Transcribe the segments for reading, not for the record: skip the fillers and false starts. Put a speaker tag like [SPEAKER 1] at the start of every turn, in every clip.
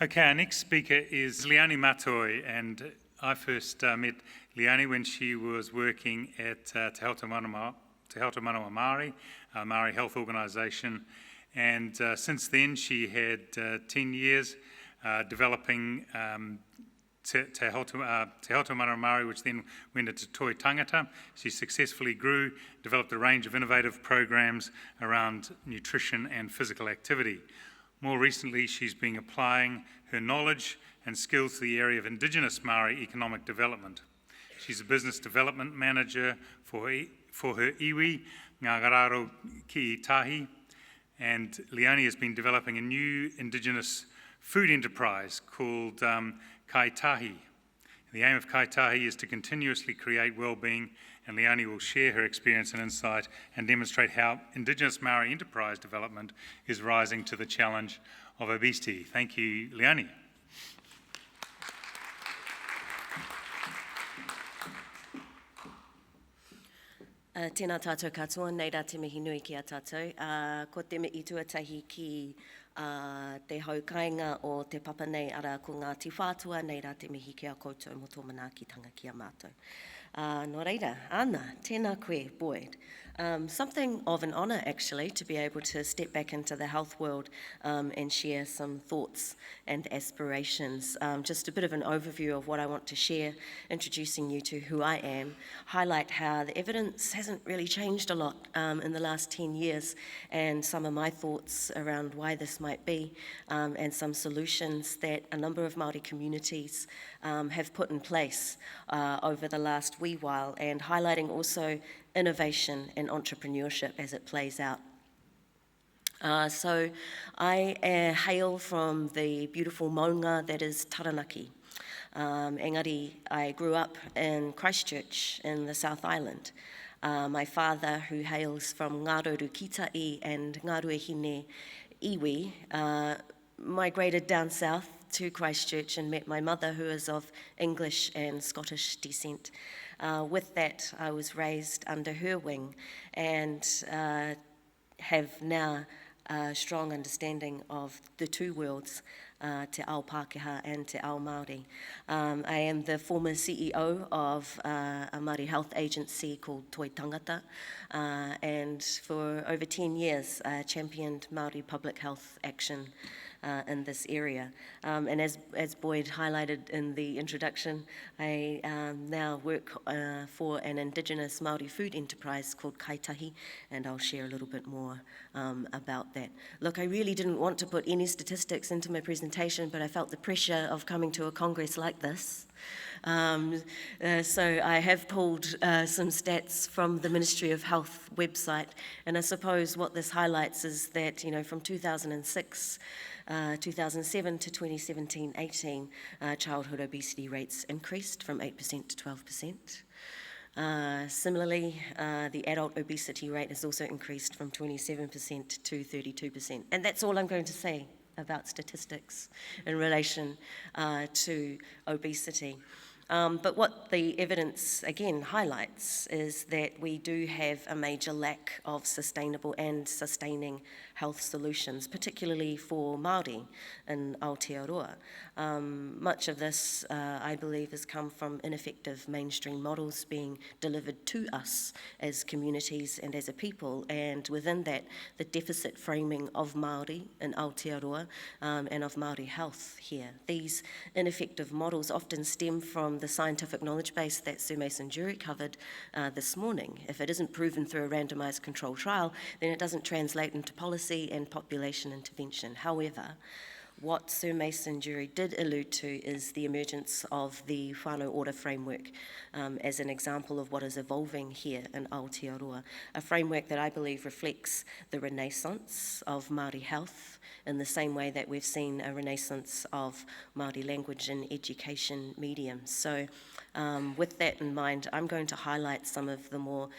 [SPEAKER 1] Okay, our next speaker is Leonie Matoi, and I first met Leonie when she was working at Te Haute Manawa Maori, a Maori health organisation, and since then she had 10 years developing Te Haute Manawa Maori, which then went into Toi Tangata. She successfully grew, developed a range of innovative programs around nutrition and physical activity. More recently, she's been applying her knowledge and skills to the area of Indigenous Maori economic development. She's a business development manager for her iwi, Ngā Gararo ki Tahi, and Leonie has been developing a new Indigenous food enterprise called Kai Tahi. The aim of Kai Tahi is to continuously create well-being, and Leonie will share her experience and insight and demonstrate how Indigenous Maori enterprise development is rising to the challenge of obesity. Thank you, Leonie.
[SPEAKER 2] Tēnā tātou katoa, nei rā te mihi nui ki a tātou. Ko te me i tuatahi ki te haukainga o te papa nei ara ko ngā tīwhātua, nei rā te mihi ki a koutou mo tō manaakitanga ki a mātou. Nō reira, Anna, tēnā koe, Boyd. Something of an honour, actually, to be able to step back into the health world and share some thoughts and aspirations. Just a bit of an overview of what I want to share, introducing you to who I am, highlight how the evidence hasn't really changed a lot in the last 10 years, and some of my thoughts around why this might be, and some solutions that a number of Māori communities have put in place over the last wee while, and highlighting also innovation and entrepreneurship as it plays out. So I hail from the beautiful maunga that is Taranaki. Engari, I grew up in Christchurch in the South Island. My father, who hails from Ngāroru Kitai and Ngāruehine Iwi, migrated down south to Christchurch and met my mother, who is of English and Scottish descent. With that, I was raised under her wing and have now a strong understanding of the two worlds, Te Ao Pākehā and Te Ao Māori. I am the former CEO of a Māori health agency called Toi Tangata, and for over 10 years championed Māori public health action in this area. And as Boyd highlighted in the introduction, I now work for an Indigenous Māori food enterprise called Kai Tahi, and I'll share a little bit more about that. Look, I really didn't want to put any statistics into my presentation, but I felt the pressure of coming to a congress like this. So I have pulled some stats from the Ministry of Health website, and I suppose what this highlights is that, you know, from 2006, 2007 to 2017-18, childhood obesity rates increased from 8% to 12%. Similarly, the adult obesity rate has also increased from 27% to 32%. And that's all I'm going to say about statistics in relation to obesity. But what the evidence, again, highlights is that we do have a major lack of sustainable and sustaining health solutions, particularly for Māori in Aotearoa. Much of this, I believe, has come from ineffective mainstream models being delivered to us as communities and as a people, and within that, the deficit framing of Māori in Aotearoa and of Māori health here. These ineffective models often stem from the scientific knowledge base that Sir Mason Jury covered this morning. If it isn't proven through a randomised control trial, then it doesn't translate into policy and population intervention. However, what Sir Mason Jury did allude to is the emergence of the whānau order framework as an example of what is evolving here in Aotearoa, a framework that I believe reflects the renaissance of Māori health in the same way that we've seen a renaissance of Māori language and education mediums. So with that in mind, I'm going to highlight some of the more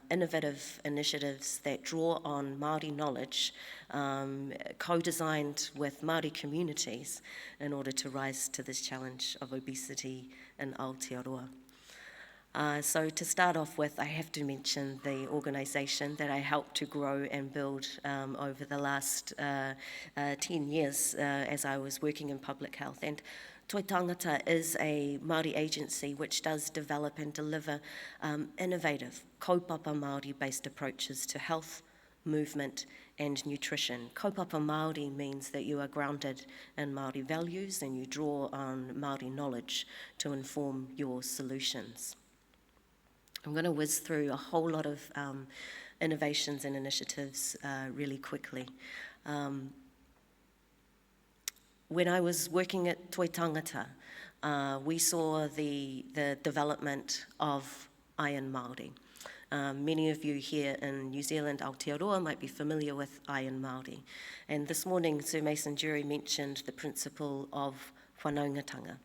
[SPEAKER 2] innovative initiatives that draw on Māori knowledge, co-designed with Māori communities in order to rise to this challenge of obesity in Aotearoa. So to start off with, I have to mention the organisation that I helped to grow and build over the last 10 years as I was working in public health. And Toi Tangata is a Māori agency which does develop and deliver innovative kaupapa Māori-based approaches to health, movement and nutrition. Kaupapa Māori means that you are grounded in Māori values and you draw on Māori knowledge to inform your solutions. I'm going to whiz through a whole lot of innovations and initiatives really quickly. When I was working at Toi Tangata, we saw the development of Iron Māori. Many of you here in New Zealand, Aotearoa, might be familiar with Iron Māori. And this morning, Sir Mason Jury mentioned the principle of whanaungatanga.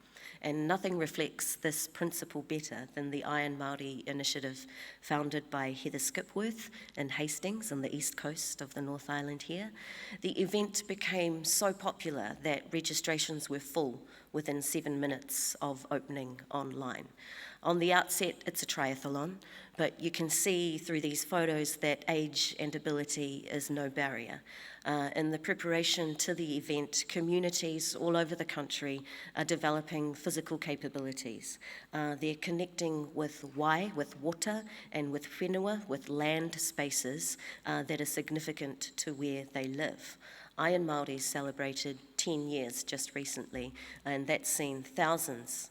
[SPEAKER 2] And nothing reflects this principle better than the Iron Māori initiative founded by Heather Skipworth in Hastings on the east coast of the North Island here. The event became so popular that registrations were full within 7 minutes of opening online. On the outset, it's a triathlon, but you can see through these photos that age and ability is no barrier. In the preparation to the event, communities all over the country are developing physical capabilities. They're connecting with wai, with water, and with whenua, with land spaces that are significant to where they live. Iron Māori celebrated 10 years just recently, and that's seen thousands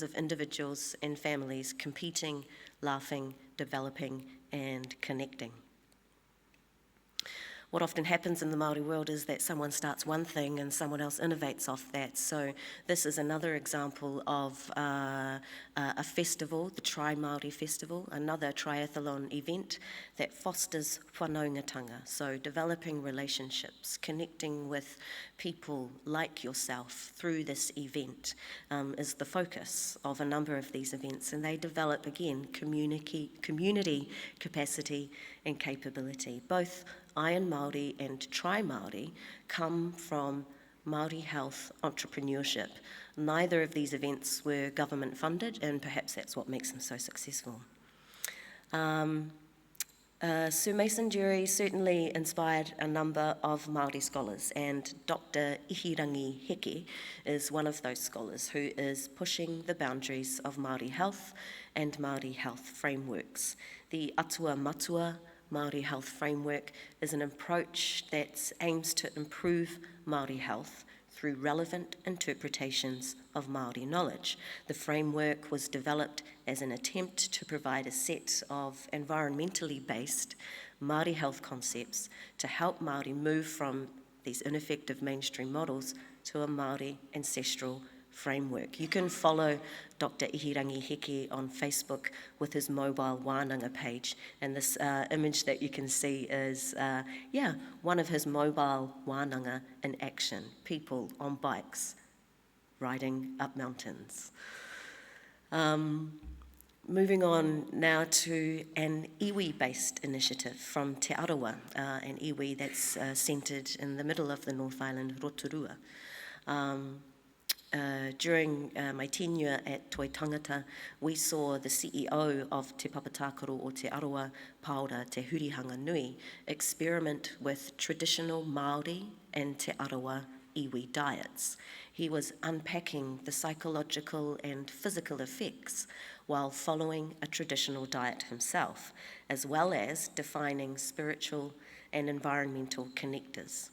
[SPEAKER 2] of individuals and families competing, laughing, developing, and connecting. What often happens in the Māori world is that someone starts one thing and someone else innovates off that. So this is another example of a festival, the Tri Māori Festival, another triathlon event that fosters whanaungatanga. So developing relationships, connecting with people like yourself through this event is the focus of a number of these events. And they develop, again, community capacity and capability. Both Iron Māori and Tri Māori come from Māori health entrepreneurship. Neither of these events were government funded, and perhaps that's what makes them so successful. Sir Mason Jury certainly inspired a number of Māori scholars, and Dr. Ihirangi Heke is one of those scholars who is pushing the boundaries of Māori health and Māori health frameworks. The Atua Matua Māori Health Framework is an approach that aims to improve Māori health through relevant interpretations of Māori knowledge. The framework was developed as an attempt to provide a set of environmentally based Māori health concepts to help Māori move from these ineffective mainstream models to a Māori ancestral framework. You can follow Dr. Ihirangi Heke on Facebook with his mobile wānanga page, and this image that you can see is, one of his mobile wānanga in action, people on bikes riding up mountains. Moving on now to an iwi-based initiative from Te Arawa, an iwi that's centred in the middle of the North Island, Rotorua. During my tenure at Toi Tangata, we saw the CEO of Te Papatakaro o Te Arawa, Paora Te Hurihanga Nui, experiment with traditional Māori and Te Arawa iwi diets. He was unpacking the psychological and physical effects while following a traditional diet himself, as well as defining spiritual and environmental connectors.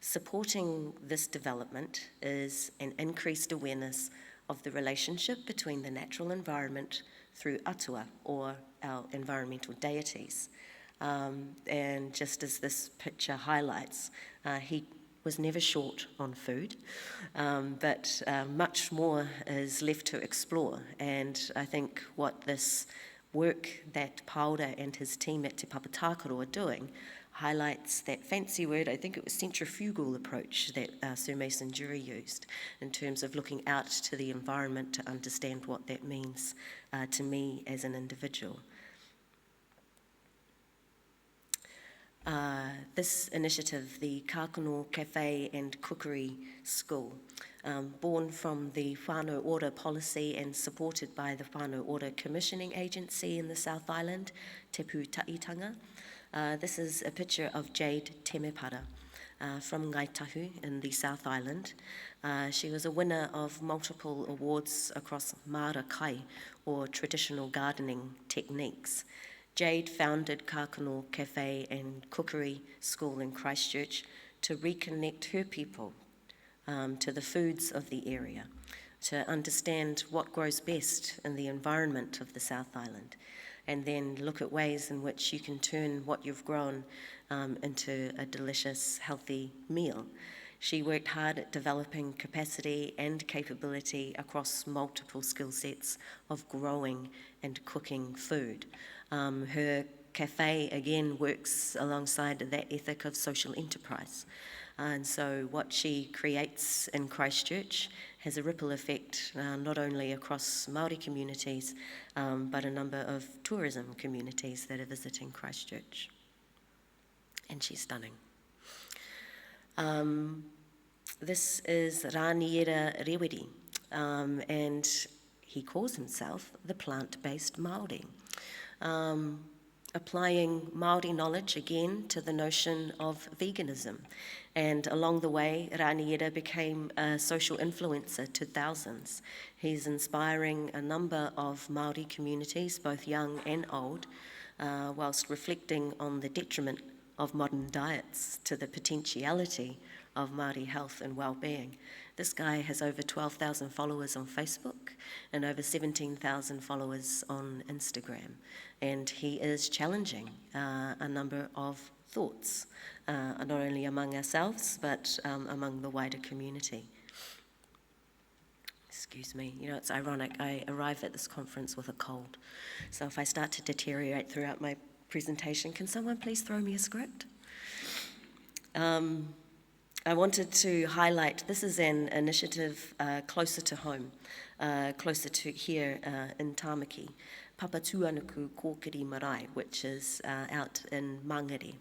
[SPEAKER 2] Supporting this development is an increased awareness of the relationship between the natural environment through atua, or our environmental deities. And just as this picture highlights, he was never short on food, but much more is left to explore. And I think what this work that Paora and his team at Te Papatakaro are doing highlights that fancy word, I think it was centrifugal approach that Sir Mason Jury used in terms of looking out to the environment to understand what that means to me as an individual. This initiative, the Kākano Cafe and Cookery School, born from the whānau ora policy and supported by the whānau ora commissioning agency in the South Island, Te Pū Taitanga. This is a picture of Jade Temepara from Ngaitahu in the South Island. She was a winner of multiple awards across Mara Kai, or traditional gardening techniques. Jade founded Kākano Cafe and Cookery School in Christchurch to reconnect her people to the foods of the area, to understand what grows best in the environment of the South Island, and then look at ways in which you can turn what you've grown into a delicious, healthy meal. She worked hard at developing capacity and capability across multiple skill sets of growing and cooking food. Her cafe, again, works alongside that ethic of social enterprise. And so what she creates in Christchurch has a ripple effect not only across Māori communities, but a number of tourism communities that are visiting Christchurch. And she's stunning. This is Rāniera Reweri, and he calls himself the plant-based Māori. Applying Māori knowledge again to the notion of veganism. And along the way, Rāniera became a social influencer to thousands. He's inspiring a number of Māori communities, both young and old, whilst reflecting on the detriment of modern diets to the potentiality of Māori health and well-being. This guy has over 12,000 followers on Facebook and over 17,000 followers on Instagram. And he is challenging a number of thoughts, not only among ourselves, but among the wider community. Excuse me, you know, it's ironic, I arrived at this conference with a cold. So if I start to deteriorate throughout my presentation, can someone please throw me a script? I wanted to highlight, this is an initiative closer to home, closer to here in Tāmaki, Papatuanuku Kōkiri Marae, which is out in Mangere.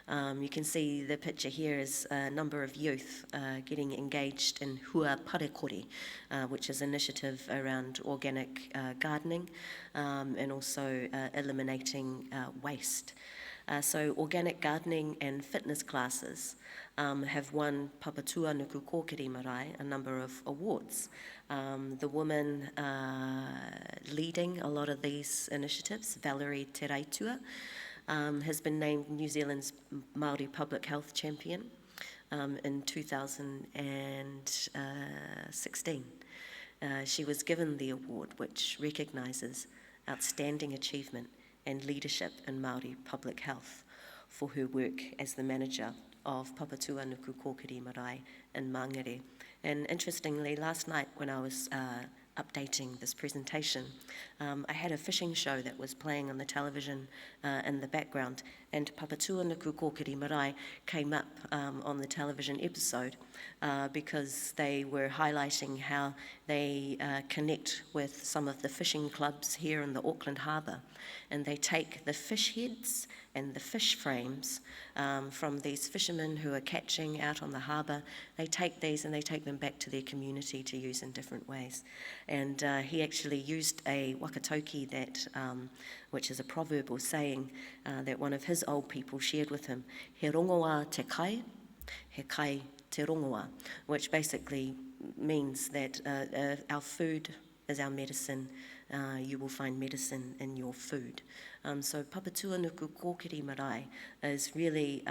[SPEAKER 2] You can see the picture here is a number of youth getting engaged in Hua Parekore, which is an initiative around organic gardening and also eliminating waste. So organic gardening and fitness classes have won Papatuanuku Kōkiri Marae a number of awards. The woman leading a lot of these initiatives, Valerie Teraitua, has been named New Zealand's Maori Public Health Champion in 2016. She was given the award, which recognises outstanding achievement and leadership in Maori public health for her work as the manager of Papatuanuku Kōkiri Marae in Mangere. And interestingly, last night when I was updating this presentation, I had a fishing show that was playing on the television in the background, and Papatuanuku Kōkiri Marae came up on the television episode because they were highlighting how they connect with some of the fishing clubs here in the Auckland Harbour, and they take the fish heads and the fish frames from these fishermen who are catching out on the harbour. They take these and they take them back to their community to use in different ways. And he actually used a wakatoki that, which is a proverb or saying that one of his old people shared with him, he rongoa te kai, he kai te rongoa, which basically means that our food is our medicine. You will find medicine in your food. So Papatuanuku Kōkiri Marae is really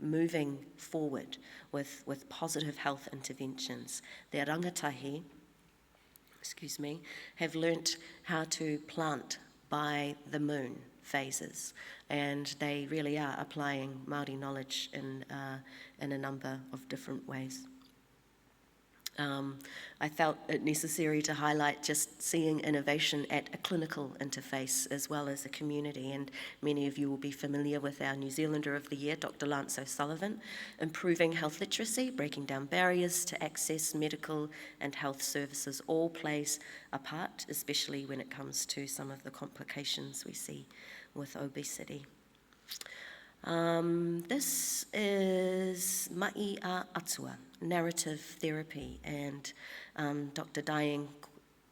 [SPEAKER 2] moving forward with positive health interventions. Their rangatahi, have learnt how to plant by the moon phases, and they really are applying Māori knowledge in a number of different ways. I felt it necessary to highlight just seeing innovation at a clinical interface as well as a community, and many of you will be familiar with our New Zealander of the Year, Dr. Lance O'Sullivan. Improving health literacy, breaking down barriers to access medical and health services all plays a part, especially when it comes to some of the complications we see with obesity. This is Mai a Atua, narrative therapy, and Dr. Diane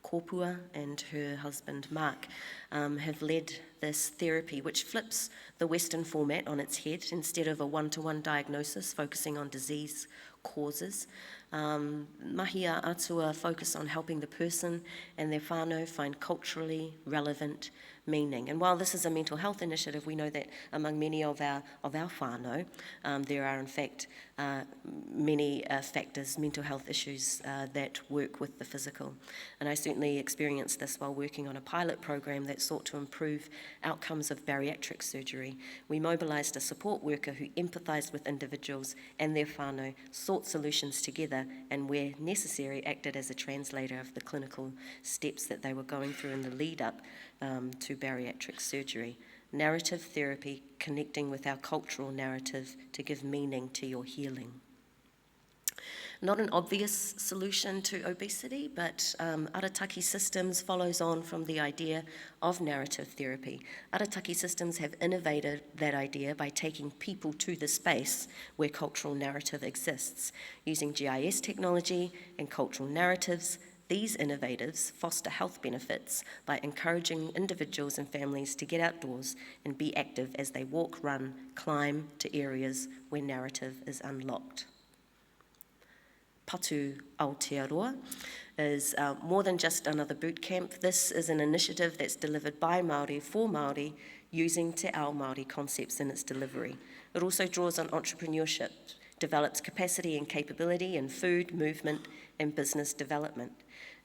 [SPEAKER 2] Kopua and her husband Mark have led this therapy, which flips the Western format on its head. Instead of a one-to-one diagnosis focusing on disease causes, Mahi a Atua focus on helping the person and their whānau find culturally relevant meaning. And while this is a mental health initiative, we know that among many of our whānau, there are in fact many factors, mental health issues that work with the physical. And I certainly experienced this while working on a pilot program that sought to improve outcomes of bariatric surgery. We mobilised a support worker who empathised with individuals and their whānau, sought solutions together, and where necessary acted as a translator of the clinical steps that they were going through in the lead up to bariatric surgery. Narrative therapy, connecting with our cultural narrative to give meaning to your healing. Not an obvious solution to obesity, but Arataki Systems follows on from the idea of narrative therapy. Arataki Systems have innovated that idea by taking people to the space where cultural narrative exists. Using GIS technology and cultural narratives, these innovatives foster health benefits by encouraging individuals and families to get outdoors and be active as they walk, run, climb to areas where narrative is unlocked. Patu Aotearoa is more than just another boot camp. This is an initiative that's delivered by Māori for Māori, using te ao Māori concepts in its delivery. It also draws on entrepreneurship, develops capacity and capability in food, movement, and business development.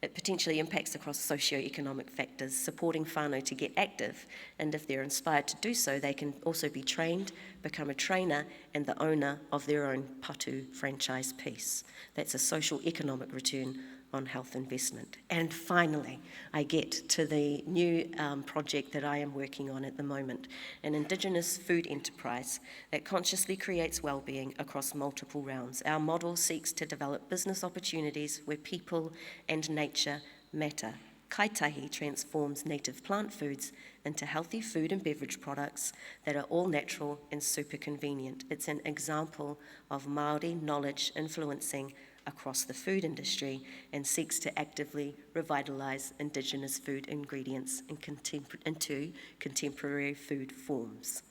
[SPEAKER 2] It potentially impacts across socio-economic factors, supporting whānau to get active, and if they're inspired to do so, they can also be trained, become a trainer, and the owner of their own patu franchise piece. That's a social-economic return on health investment. And finally, I get to the new project that I am working on at the moment, an Indigenous food enterprise that consciously creates well-being across multiple realms. Our model seeks to develop business opportunities where people and nature matter. Kaitahi transforms native plant foods into healthy food and beverage products that are all natural and super convenient. It's an example of Māori knowledge influencing across the food industry and seeks to actively revitalise Indigenous food ingredients into contemporary food forms.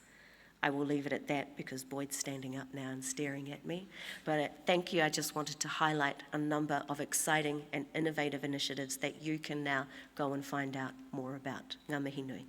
[SPEAKER 2] I will leave it at that because Boyd's standing up now and staring at me. But thank you, I just wanted to highlight a number of exciting and innovative initiatives that you can now go and find out more about. Ngā mihi nui.